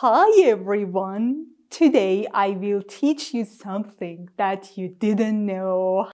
Hi everyone! Today I will teach you something that you didn't know.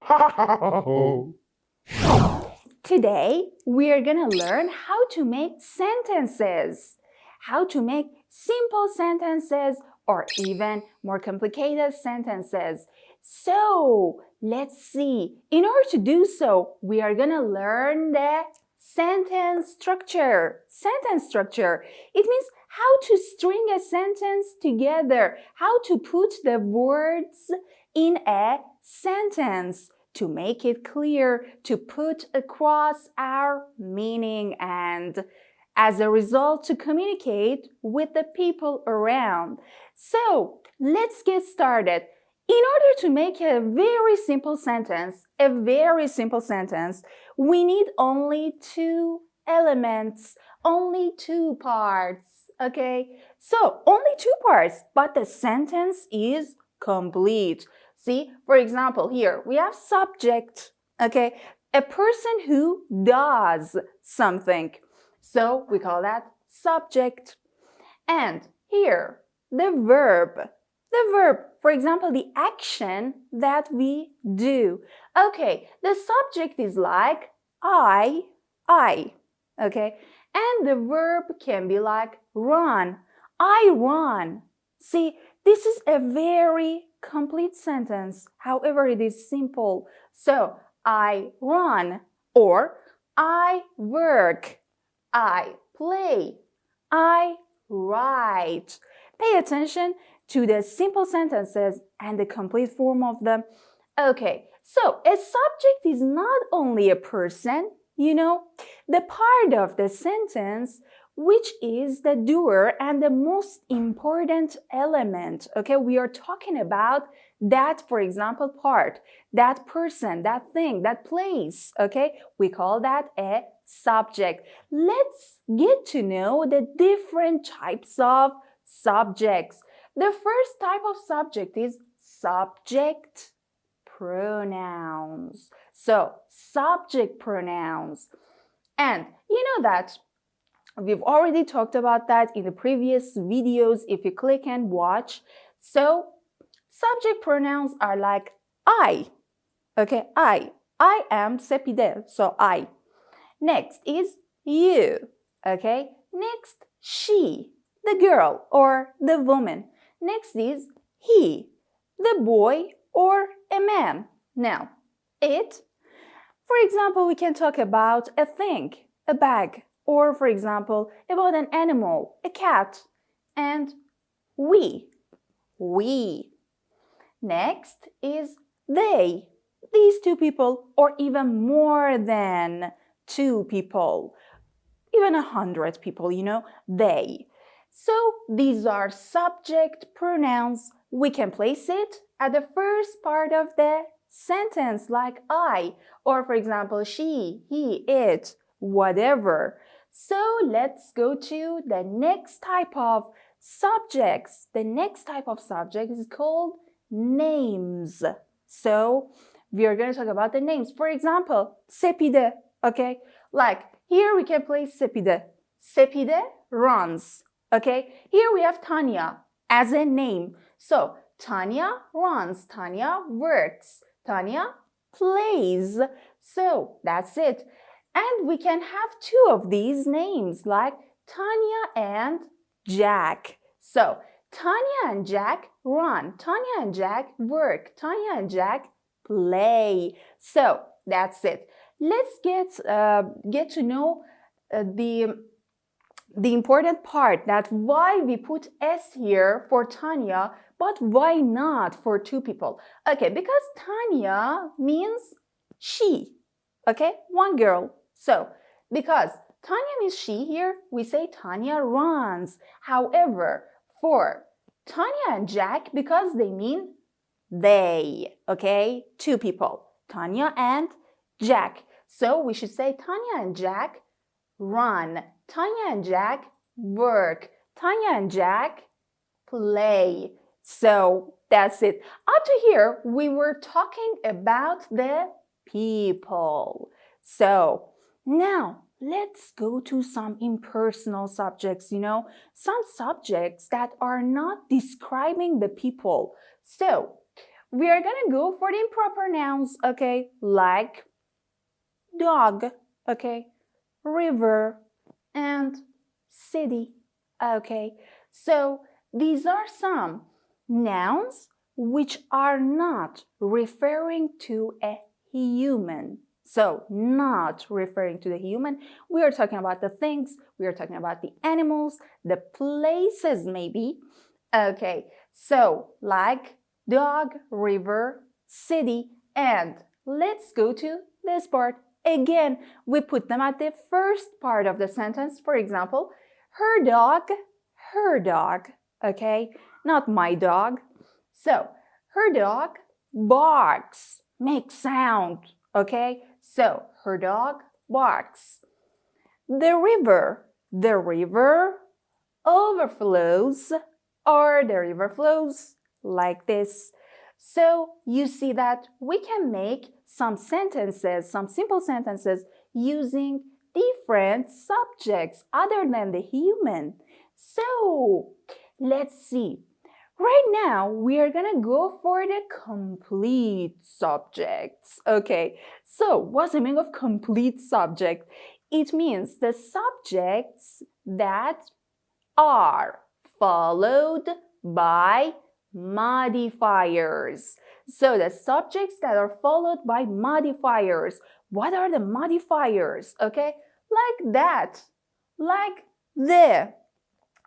Today we are gonna learn how to make sentences. How to make simple sentences or even more complicated sentences. So let's see. In order to do so, we are gonna learn the sentence structure. Sentence structure. It means how to string a sentence together, how to put the words in a sentence to make it clear, to put across our meaning, and as a result to communicate with the people around. So let's get started. In order to make a very simple sentence, we need only two elements, only two parts, okay? So only two parts, but the sentence is complete. See, for example, here we have subject, okay? A person who does something. So we call that subject. And here, the verb. The verb, for example, the action that we do. Okay, the subject is like I, okay? And the verb can be like run. I run. See, this is a very complete sentence. However, it is simple. So, I run or I work. I play. I write. Pay attention to the simple sentences and the complete form of them. Okay, so a subject is not only a person, you know, the part of the sentence which is the doer and the most important element. Okay, we are talking about that, for example, part, that person, that thing, that place. Okay, we call that a subject. Let's get to know the different types of subjects. The first type of subject is subject pronouns. So, subject pronouns. And you know that we've already talked about that in the previous videos if you click and watch. So, subject pronouns are like I. Okay, I am Sepid, so I. Next is you. Okay, next she, the girl or the woman. Next is he, the boy or a man. Now, it. For example, we can talk about a thing, a bag, or for example, about an animal, a cat. And we. Next is they, these two people, or even more than two people, even 100 people, you know, they. So these are subject pronouns. We can place it at the first part of the sentence like I, or for example, she, he, it, whatever. So let's go to the next type of subjects. The next type of subject is called names. So we are going to talk about the names. For example, Sepid, okay? Like here we can place Sepid. Sepid runs. Okay, here we have Tanya as a name. So, Tanya runs, Tanya works, Tanya plays. So, that's it. And we can have two of these names like Tanya and Jack. So, Tanya and Jack run, Tanya and Jack work, Tanya and Jack play. So, that's it. Let's get to know the important part, that why we put S here for Tanya, but why not for two people? Okay, because Tanya means she, okay, one girl. So, because Tanya means she here, we say Tanya runs. However, for Tanya and Jack, because they mean they, okay, two people, Tanya and Jack. So, we should say Tanya and Jack run. Tanya and Jack work. Tanya and Jack play. So that's it. Up to here, we were talking about the people. So now let's go to some impersonal subjects, some subjects that are not describing the people. So, we are gonna go for the improper nouns, okay? Like dog, okay? River and city, okay? So, these are some nouns which are not referring to a human. So, not referring to the human, we are talking about the things, we are talking about the animals, the places maybe. Okay, so like dog, river, city, and let's go to this part. Again, we put them at the first part of the sentence. For example, her dog, okay? Not my dog. So, her dog barks, makes sound, okay? So, her dog barks. The river overflows, or the river flows like this. So, you see that we can make some sentences, some simple sentences using different subjects other than the human. So, let's see. Right now, we are gonna go for the complete subjects. Okay, so what's the meaning of complete subject? It means the subjects that are followed by modifiers. So the subjects that are followed by modifiers. What are the modifiers? Okay, like that, like the,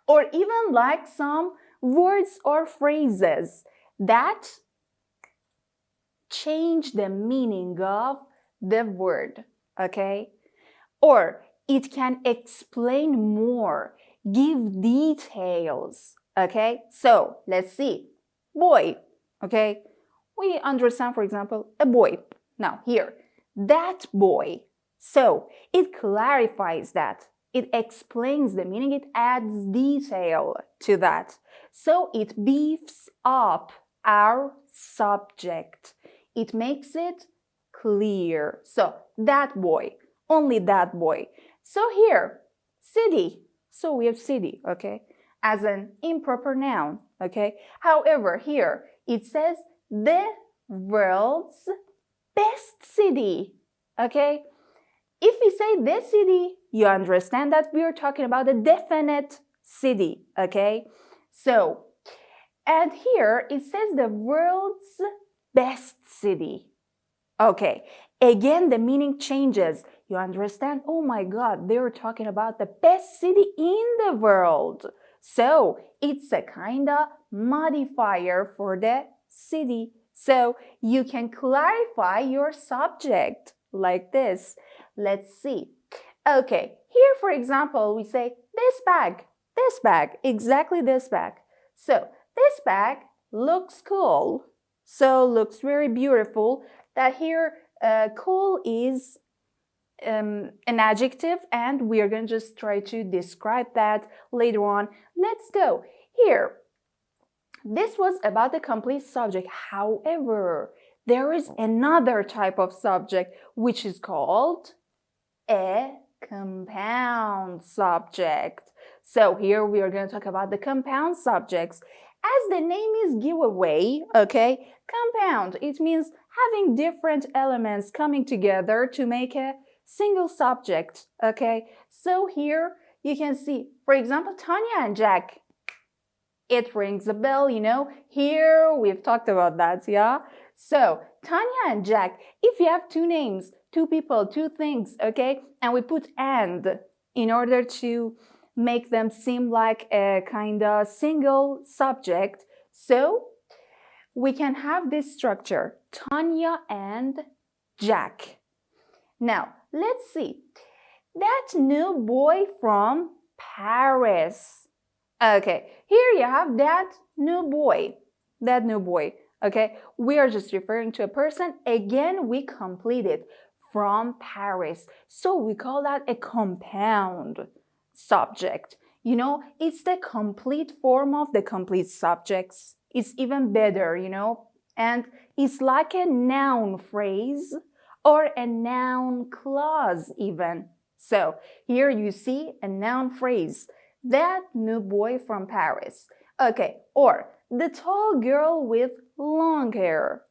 or even like some words or phrases that change the meaning of the word, okay? Or it can explain more, give details, okay? So let's see. Boy, okay? We understand, for example, a boy. Now here, that boy. So it clarifies that. It explains the meaning, it adds detail to that. So it beefs up our subject. It makes it clear. So that boy, only that boy. So here, city. So we have city, okay, as an improper noun, okay? However, here it says the world's best city, okay? If we say this city, you understand that we are talking about a definite city, okay? So, and here it says the world's best city. Okay, again the meaning changes. You understand? Oh my God, they're talking about the best city in the world. So, it's a kind of modifier for the city. So, you can clarify your subject like this. Let's see. Okay, here for example, we say this bag, exactly this bag. So, this bag looks cool. So, looks very beautiful. That here, cool is an adjective, and we are going to just try to describe that later on. Let's go. Here, this was about the complete subject. However, there is another type of subject which is called a compound subject. So here we are going to talk about the compound subjects. As the name is giveaway, okay, compound, it means having different elements coming together to make a single subject, okay? So here you can see, for example, Tanya and Jack. It rings a bell, Here we've talked about that, yeah? So, Tanya and Jack, if you have two names, two people, two things, okay? And we put and in order to make them seem like a kind of single subject. So, we can have this structure, Tanya and Jack. Now, let's see. That new boy from Paris. Okay, here you have that new boy. Okay, we are just referring to a person. Again, we complete it from Paris. So we call that a compound subject. It's the complete form of the complete subjects. It's even better, and it's like a noun phrase or a noun clause even. So here you see a noun phrase, that new boy from Paris. Okay, or the tall girl with long hair.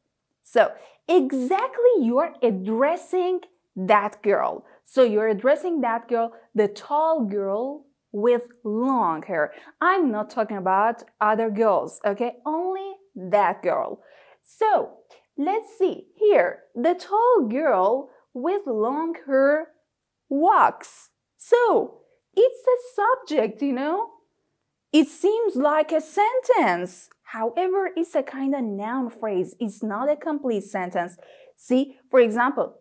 So exactly you're addressing that girl. So you're addressing that girl, the tall girl with long hair. I'm not talking about other girls, okay? Only that girl. So let's see here. The tall girl with long hair walks. So it's a subject, you know? It seems like a sentence. However, it's a kind of noun phrase. It's not a complete sentence. See, for example,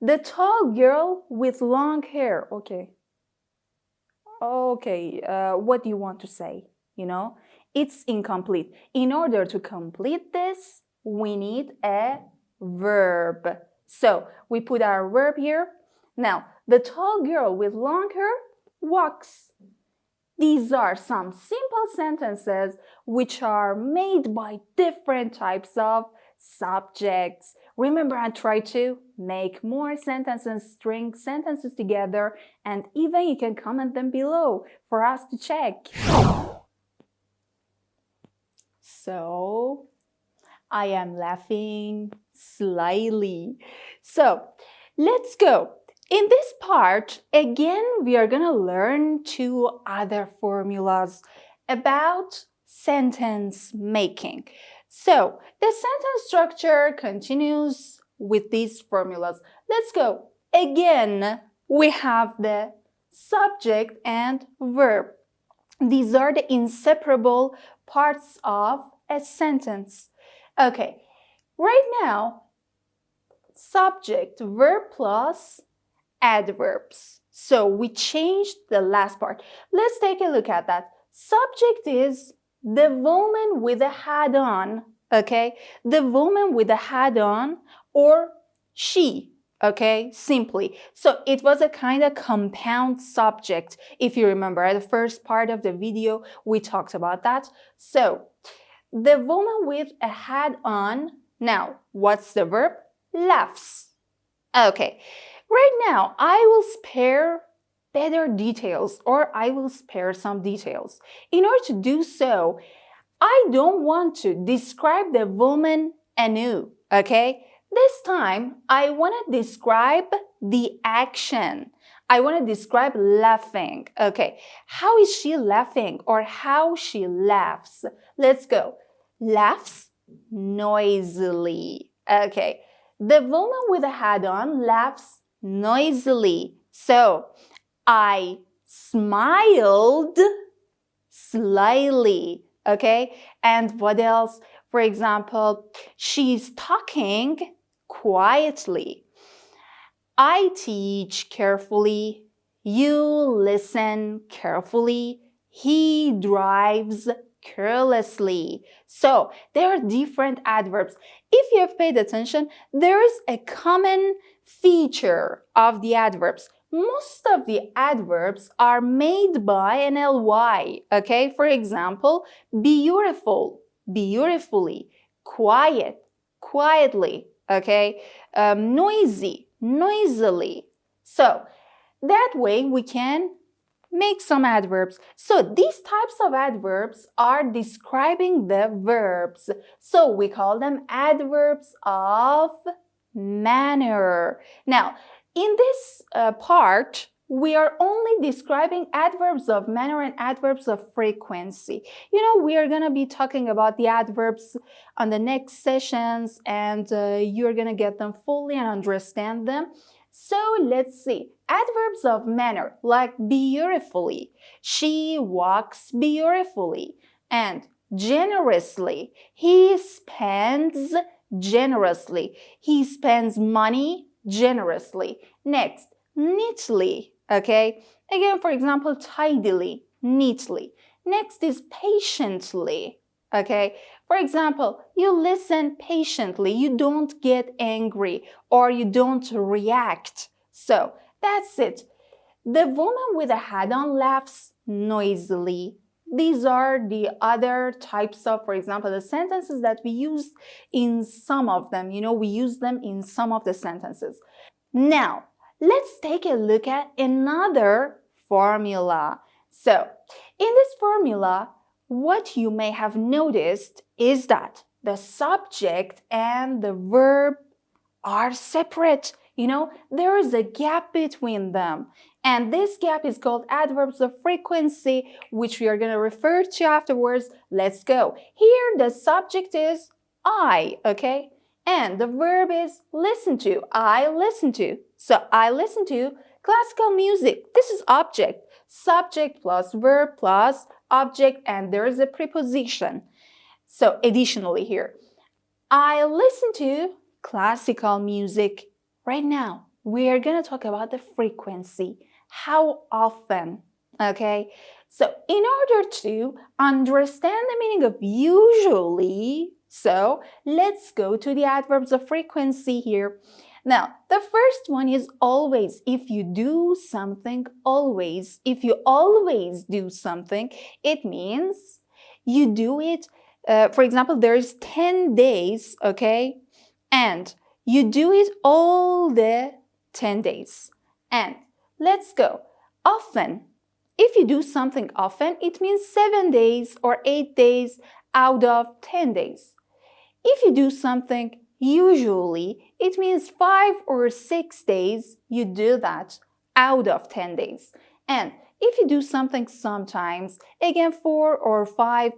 the tall girl with long hair. Okay. What do you want to say? You know, it's incomplete. In order to complete this, we need a verb. So we put our verb here. Now, the tall girl with long hair walks. These are some simple sentences which are made by different types of subjects. Remember, I try to make more sentences, string sentences together, and even you can comment them below for us to check. So, I am laughing slyly. So, let's go. In this part, again, we are going to learn two other formulas about sentence making. So, the sentence structure continues with these formulas. Let's go. Again, we have the subject and verb. These are the inseparable parts of a sentence. Okay, right now, subject, verb plus adverbs. So we changed the last part. Let's take a look at that. Subject is the woman with a hat on, okay? The woman with a hat on, or she, okay? Simply. So it was a kind of compound subject. If you remember, at the first part of the video, we talked about that. So the woman with a hat on. Now, what's the verb? Laughs. Okay. Right now, I will spare better details, or I will spare some details. In order to do so, I don't want to describe the woman anew, okay? This time, I want to describe the action. I want to describe laughing, okay? How is she laughing, or how she laughs? Let's go. Laughs noisily, okay? The woman with a hat on laughs noisily. So, I smiled slyly, okay? And what else? For example, she's talking quietly. I teach carefully. You listen carefully. He drives carelessly. So, there are different adverbs. If you have paid attention, there is a common feature of the adverbs. Most of the adverbs are made by an ly, okay? For example, beautiful, beautifully, quiet, quietly, okay? Noisy, noisily. So, that way we can make some adverbs. So these types of adverbs are describing the verbs. So we call them adverbs of manner. Now, in this part, we are only describing adverbs of manner and adverbs of frequency. You know, we are going to be talking about the adverbs on the next sessions, and you're going to get them fully and understand them. So let's see. Adverbs of manner, like beautifully. She walks beautifully. And generously. He spends generously. He spends money generously. Next, neatly. Okay? Again, for example, tidily, neatly. Next is patiently. Okay? For example, you listen patiently, you don't get angry, or you don't react. So, that's it. The woman with a hat on laughs noisily. These are the other types of, for example, the sentences that we use in some of them. You know, we use them in some of the sentences. Now, let's take a look at another formula. So, in this formula, what you may have noticed is that the subject and the verb are separate. There is a gap between them. And this gap is called adverbs of frequency, which we are going to refer to afterwards. Let's go. Here, the subject is I, okay? And the verb is listen to. I listen to. So I listen to classical music. This is object. Subject plus verb plus object, and there is a preposition. So additionally here, I listen to classical music. Right now, we are going to talk about the frequency. How often? Okay? So, in order to understand the meaning of usually, so let's go to the adverbs of frequency here. Now, the first one is always. If you do something always, if you always do something, it means you do it. For example, there's 10 days, okay? And you do it all the 10 days. And let's go. Often. If you do something often, it means 7 days or 8 days out of 10 days. If you do something usually, it means 5 or 6 days you do that out of 10 days. And if you do something sometimes, again 4 or 5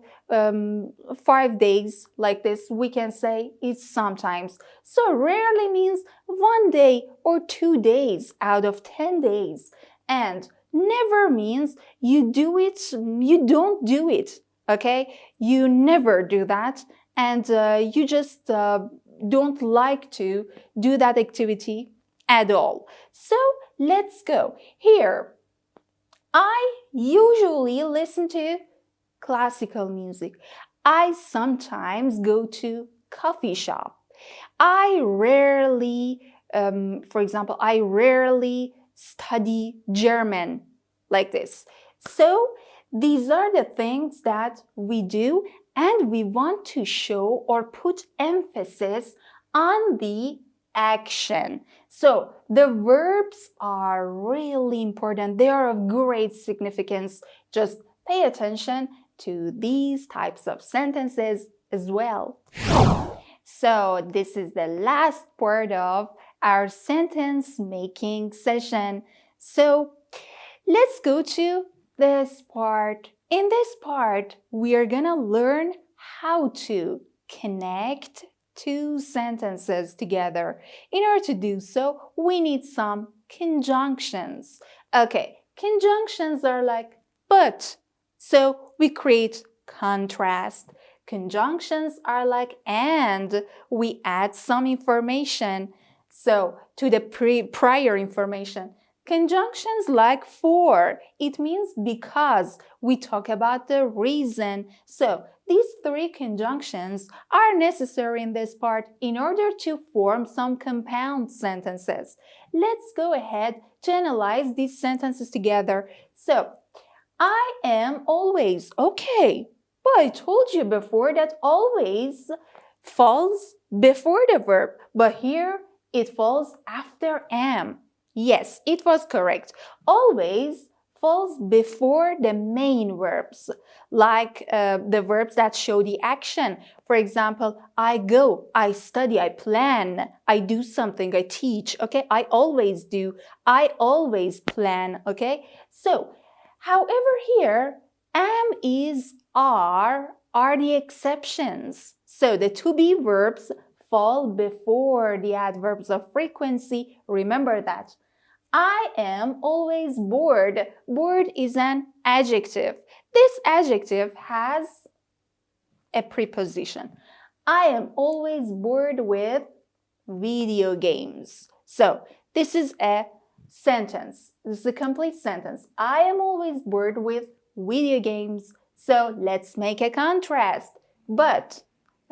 days like this, we can say it's sometimes. So rarely means 1 day or 2 days out of 10 days. And never means you don't do it, okay? You never do that, and you just don't like to do that activity at all. So let's go. Here, I usually listen to classical music. I sometimes go to coffee shop. I rarely, for example, I rarely study German like this. So these are the things that we do, and we want to show or put emphasis on the action. So the verbs are really important. They are of great significance. Just pay attention to these types of sentences as well. So this is the last part of our sentence making session. So let's go to this part. In this part, we are gonna learn how to connect two sentences together. In order to do so, we need some conjunctions. Okay, conjunctions are like but. So we create contrast. Conjunctions are like and. We add some information. So to the prior information. Conjunctions like for, it means because. We talk about the reason. So these three conjunctions are necessary in this part in order to form some compound sentences. Let's go ahead to analyze these sentences together. So, I am always. Okay, but I told you before that always falls before the verb, but here it falls after am. Yes, it was correct. Always falls before the main verbs, like the verbs that show the action. For example, I go, I study, I plan, I do something, I teach, okay? I always do, I always plan, okay? So, however here, am, is, are the exceptions. So the to be verbs fall before the adverbs of frequency. Remember that. I am always bored. Bored is an adjective. This adjective has a preposition. I am always bored with video games. So this is a sentence. This is a complete sentence. I am always bored with video games. So let's make a contrast. But,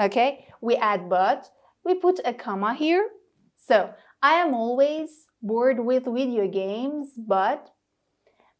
okay, we add but. We put a comma here. So I am always bored with video games, but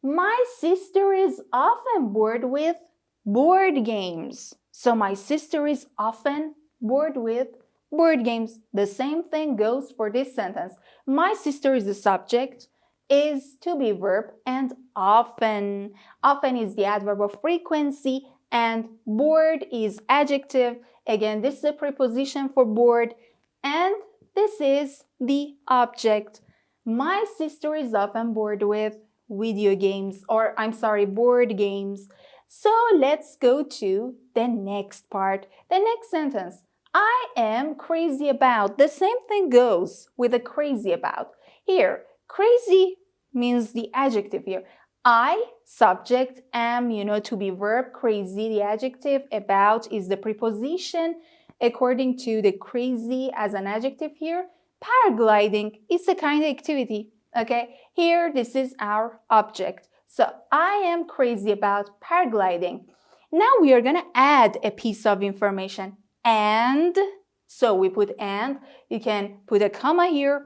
my sister is often bored with board games. So my sister is often bored with board games. The same thing goes for this sentence. My sister is the subject, is to be verb, and often. Often is the adverb of frequency, and bored is adjective. Again, this is a preposition for bored, and this is the object. My sister is often bored with video games, or I'm sorry, board games. So let's go to the next part, the next sentence. I am crazy about. The same thing goes with the crazy about. Here, crazy means the adjective here. I, subject, am, to be verb, crazy, the adjective, about is the preposition. According to the crazy as an adjective here, paragliding is a kind of activity, okay? Here, this is our object. So, I am crazy about paragliding. Now we are going to add a piece of information. And, so we put and, you can put a comma here.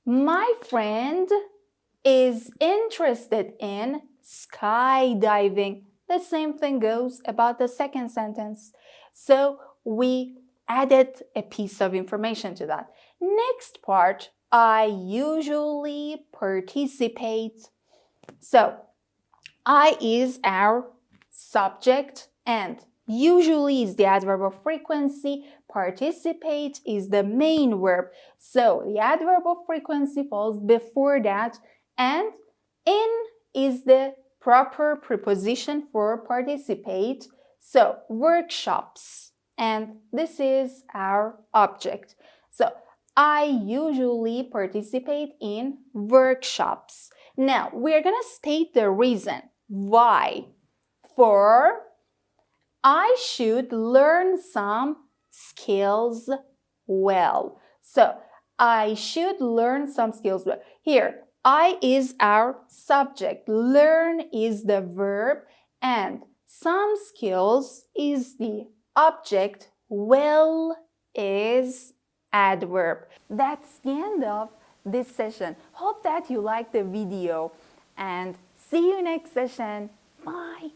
My friend is interested in skydiving. The same thing goes about the second sentence. So we added a piece of information to that. Next part, I usually participate. So I is our subject and usually is the adverb of frequency. Participate is the main verb. So the adverb of frequency falls before that, and in is the proper preposition for participate. So workshops, and this is our object. So I usually participate in workshops. Now we're gonna state the reason why. For I should learn some skills well. So I should learn some skills well. Here, I is our subject, learn is the verb, and some skills is the object, well is adverb. That's the end of this session. Hope that you liked the video and see you next session. Bye.